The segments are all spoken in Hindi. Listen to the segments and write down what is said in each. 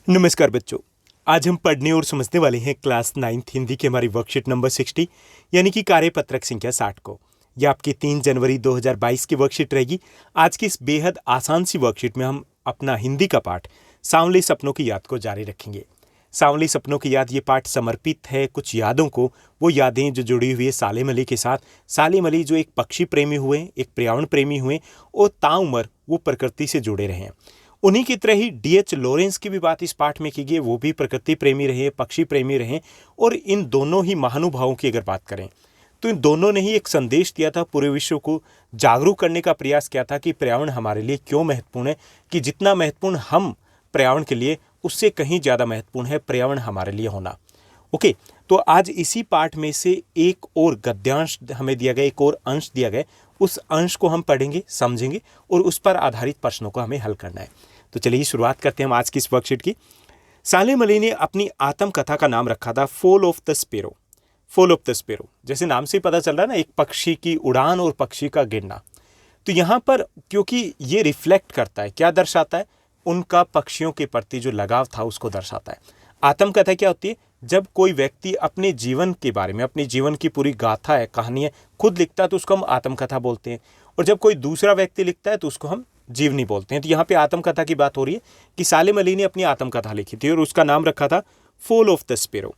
नमस्कार बच्चों। आज हम पढ़ने और समझने वाले हैं क्लास 9th हिंदी की हमारी वर्कशीट नंबर 60 यानी कि कार्यपत्रक संख्या 60 को। यह आपकी 3 जनवरी 2022 की वर्कशीट रहेगी। आज की इस बेहद आसान सी वर्कशीट में हम अपना हिंदी का पाठ सांवले सपनों की याद को जारी रखेंगे। सांवले सपनों की याद ये पाठ समर्पित है कुछ यादों को, वो यादें जो जुड़ी हुई है सालेम अली के साथ। सालेम अली जो एक पक्षी प्रेमी हुए, एक पर्यावरण प्रेमी हुए और ताउम्र वो प्रकृति से जुड़े रहे हैं। उन्हीं की तरह ही D.H. लॉरेंस की भी बात इस पाठ में की गई। वो भी प्रकृति प्रेमी रहे, पक्षी प्रेमी रहे और इन दोनों ही महानुभावों की अगर बात करें तो इन दोनों ने ही एक संदेश दिया था, पूरे विश्व को जागरूक करने का प्रयास किया था कि पर्यावरण हमारे लिए क्यों महत्वपूर्ण है, कि जितना महत्वपूर्ण हम पर्यावरण के लिए उससे कहीं ज़्यादा महत्वपूर्ण है पर्यावरण हमारे लिए होना। ओके, तो आज इसी पाठ में से एक और गद्यांश हमें दिया गया, एक और अंश दिया गया। उस अंश को हम पढ़ेंगे, समझेंगे और उस पर आधारित प्रश्नों को हमें हल करना है। तो चलिए शुरुआत करते हैं हम आज की इस वर्कशीट की। सालेम अली ने अपनी आत्मकथा का नाम रखा था fall of the sparrow. Fall of the sparrow, जैसे नाम से ही पता चल रहा है ना, एक पक्षी की उड़ान और पक्षी का गिरना। तो यहाँ पर क्योंकि ये रिफ्लेक्ट करता है, क्या दर्शाता है, उनका पक्षियों के प्रति जो लगाव था उसको दर्शाता है। आत्मकथा क्या होती है? जब कोई व्यक्ति अपने जीवन के बारे में, अपने जीवन की पूरी गाथा है, कहानी है, खुद लिखता है तो उसको हम आत्मकथा बोलते हैं। और जब कोई दूसरा व्यक्ति लिखता है तो उसको हम जीवनी बोलते हैं। तो यहाँ पे आत्मकथा की बात हो रही है कि सालेम अली ने अपनी आत्मकथा लिखी थी और उसका नाम रखा था फॉल ऑफ द स्पैरो।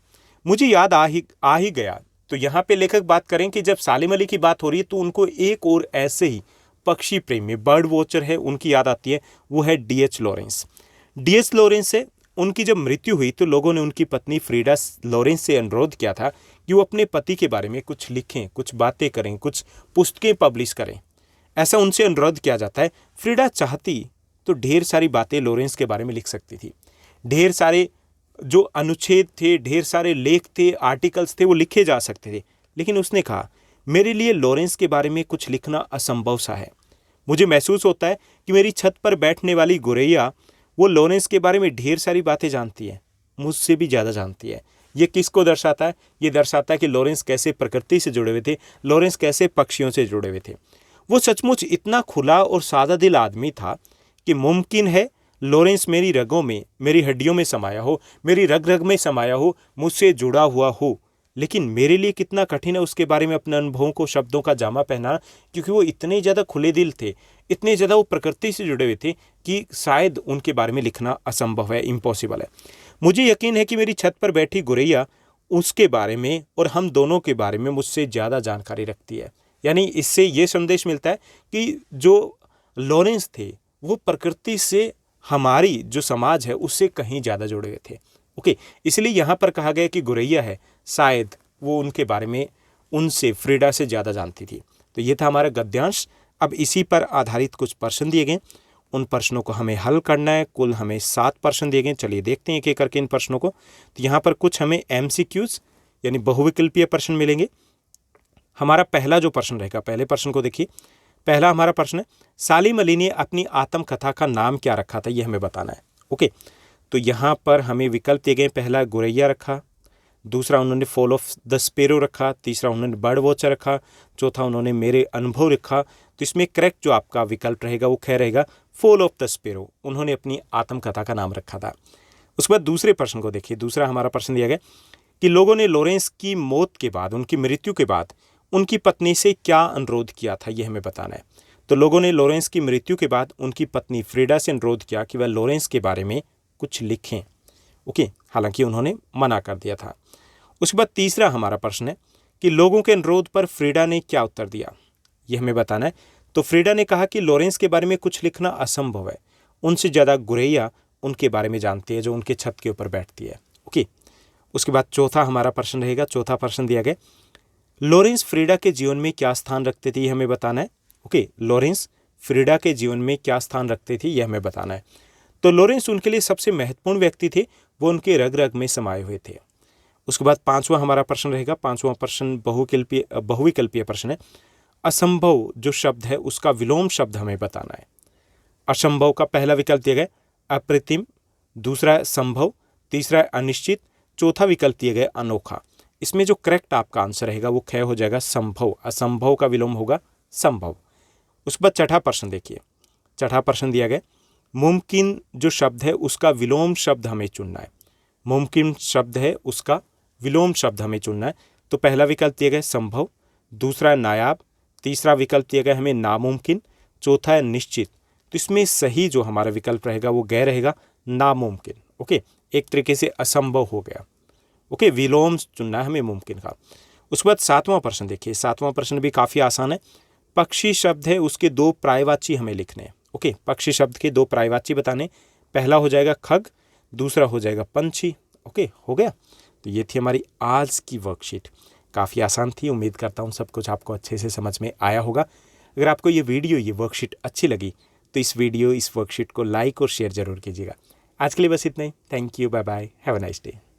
मुझे याद आ ही गया। तो यहाँ पे लेखक बात करें कि जब सालेम अली की बात हो रही है तो उनको एक और ऐसे ही पक्षी प्रेमी, बर्ड वॉचर है, उनकी याद आती है। वो है D.H. लॉरेंस। D.H. लॉरेंस से उनकी जब मृत्यु हुई तो लोगों ने उनकी पत्नी फ्रीडा लॉरेंस से अनुरोध किया था कि वो अपने पति के बारे में कुछ लिखें, कुछ बातें करें, कुछ पुस्तकें पब्लिश करें। ऐसा उनसे अनुरोध किया जाता है। फ्रीडा चाहती तो ढेर सारी बातें लॉरेंस के बारे में लिख सकती थी। ढेर सारे जो अनुच्छेद थे, ढेर सारे लेख थे, आर्टिकल्स थे, वो लिखे जा सकते थे। लेकिन उसने कहा, मेरे लिए लॉरेंस के बारे में कुछ लिखना असंभव सा है। मुझे महसूस होता है कि मेरी छत पर बैठने वाली गुरैया वो लॉरेंस के बारे में ढेर सारी बातें जानती है, मुझसे भी ज़्यादा जानती है। ये किसको दर्शाता है? ये दर्शाता है कि लॉरेंस कैसे प्रकृति से जुड़े हुए थे, लॉरेंस कैसे पक्षियों से जुड़े हुए थे। वो सचमुच इतना खुला और सादा दिल आदमी था कि मुमकिन है लॉरेंस मेरी रगों में, मेरी हड्डियों में समाया हो, मेरी रग रग में समाया हो, मुझसे जुड़ा हुआ हो। लेकिन मेरे लिए कितना कठिन है उसके बारे में अपने अनुभवों को शब्दों का जामा पहनाना, क्योंकि वो इतने ज़्यादा खुले दिल थे, इतने ज़्यादा वो प्रकृति से जुड़े हुए थे कि शायद उनके बारे में लिखना असंभव है, इम्पॉसिबल है। मुझे यकीन है कि मेरी छत पर बैठी गुरैया उसके बारे में और हम दोनों के बारे में मुझसे ज़्यादा जानकारी रखती है। यानी इससे ये संदेश मिलता है कि जो लॉरेंस थे वो प्रकृति से हमारी जो समाज है उससे कहीं ज़्यादा जुड़े हुए थे। ओके, इसलिए यहाँ पर कहा गया कि गुरैया है, शायद वो उनके बारे में उनसे, फ्रीडा से ज़्यादा जानती थी। तो ये था हमारा गद्यांश। अब इसी पर आधारित कुछ प्रश्न दिए गए, उन प्रश्नों को हमें हल करना है। कुल हमें 7 प्रश्न दिए गए। चलिए देखते हैं एक एक करके इन प्रश्नों को। तो यहाँ पर कुछ हमें MCQs यानी बहुविकल्पीय प्रश्न मिलेंगे। हमारा पहला जो प्रश्न रहेगा, पहले प्रश्न को देखिए। पहला हमारा प्रश्न है, सालिम अली ने अपनी आत्मकथा का नाम क्या रखा था, ये हमें बताना है। ओके, तो यहाँ पर हमें विकल्प दिए गए। पहला गुरैया रखा, दूसरा उन्होंने फॉल ऑफ द स्पैरो रखा, तीसरा उन्होंने बर्ड वॉचर रखा, चौथा उन्होंने मेरे अनुभव रखा। तो इसमें करेक्ट जो आपका विकल्प रहेगा वो क्या रहेगा? फॉल ऑफ द स्पैरो, उन्होंने अपनी आत्मकथा का नाम रखा था। उसके बाद दूसरे प्रश्न को देखिए। दूसरा हमारा प्रश्न दिया गया कि लोगों ने लॉरेंस की मौत के बाद, उनकी मृत्यु के बाद उनकी पत्नी से क्या अनुरोध किया था, यह हमें बताना है। तो लोगों ने लॉरेंस की मृत्यु के बाद उनकी पत्नी फ्रीडा से अनुरोध किया कि वह लॉरेंस के बारे में कुछ लिखें। ओके, हालांकि उन्होंने मना कर दिया था। उसके बाद तीसरा हमारा प्रश्न है कि लोगों के अनुरोध पर फ्रीडा ने क्या उत्तर दिया, यह हमें बताना है। तो फ्रीडा ने कहा कि लॉरेंस के बारे में कुछ लिखना असंभव है, उनसे ज़्यादा गुरैया उनके बारे में जानती है जो उनके छत के ऊपर बैठती है। ओके, उसके बाद चौथा हमारा प्रश्न रहेगा। चौथा प्रश्न दिया गया, लॉरेंस फ्रीडा के जीवन में क्या स्थान रखते थे, यह हमें बताना है। ओके, लॉरेंस फ्रीडा के जीवन में क्या स्थान रखते थे, यह हमें बताना है। तो लॉरेंस उनके लिए सबसे महत्वपूर्ण व्यक्ति थे, वो उनके रग रग में समाये हुए थे। उसके बाद पांचवा हमारा प्रश्न रहेगा। पांचवा प्रश्न बहुविकल्पीय प्रश्न है। असंभव जो शब्द है उसका विलोम शब्द हमें बताना है। असंभव का पहला विकल्प दिया गया अप्रतिम, दूसरा है संभव, तीसरा है अनिश्चित, चौथा विकल्प दिया गया अनोखा। इसमें जो करेक्ट आपका आंसर रहेगा वो क्या हो जाएगा? संभव। असंभव का विलोम होगा संभव। उसके बाद छठा प्रश्न देखिए। छठा प्रश्न दिया गया मुमकिन जो शब्द है उसका विलोम शब्द हमें चुनना है। मुमकिन शब्द है उसका विलोम शब्द हमें चुनना है। तो पहला विकल्प दिया गया संभव, दूसरा नायाब, तीसरा विकल्प दिया गया हमें नामुमकिन, चौथा है निश्चित। तो इसमें सही जो हमारा विकल्प रहेगा वो गैर रहेगा, नामुमकिन। ओके, एक तरीके से असंभव हो गया। ओके, विलोम चुनना है हमें मुमकिन का। उसके बाद 7वां प्रश्न देखिए। 7वां प्रश्न भी काफ़ी आसान है। पक्षी शब्द है उसके 2 पर्यायवाची हमें लिखने हैं। ओके, पक्षी शब्द के 2 पर्यायवाची बताने। पहला हो जाएगा खग, दूसरा हो जाएगा पंछी। ओके, हो गया। तो ये थी हमारी आज की वर्कशीट। काफ़ी आसान थी। उम्मीद करता हूँ सब कुछ आपको अच्छे से समझ में आया होगा। अगर आपको ये वीडियो, ये वर्कशीट अच्छी लगी तो इस वर्कशीट को लाइक और शेयर जरूर कीजिएगा। आज के लिए बस इतना ही। Thank you, bye bye, have a nice day.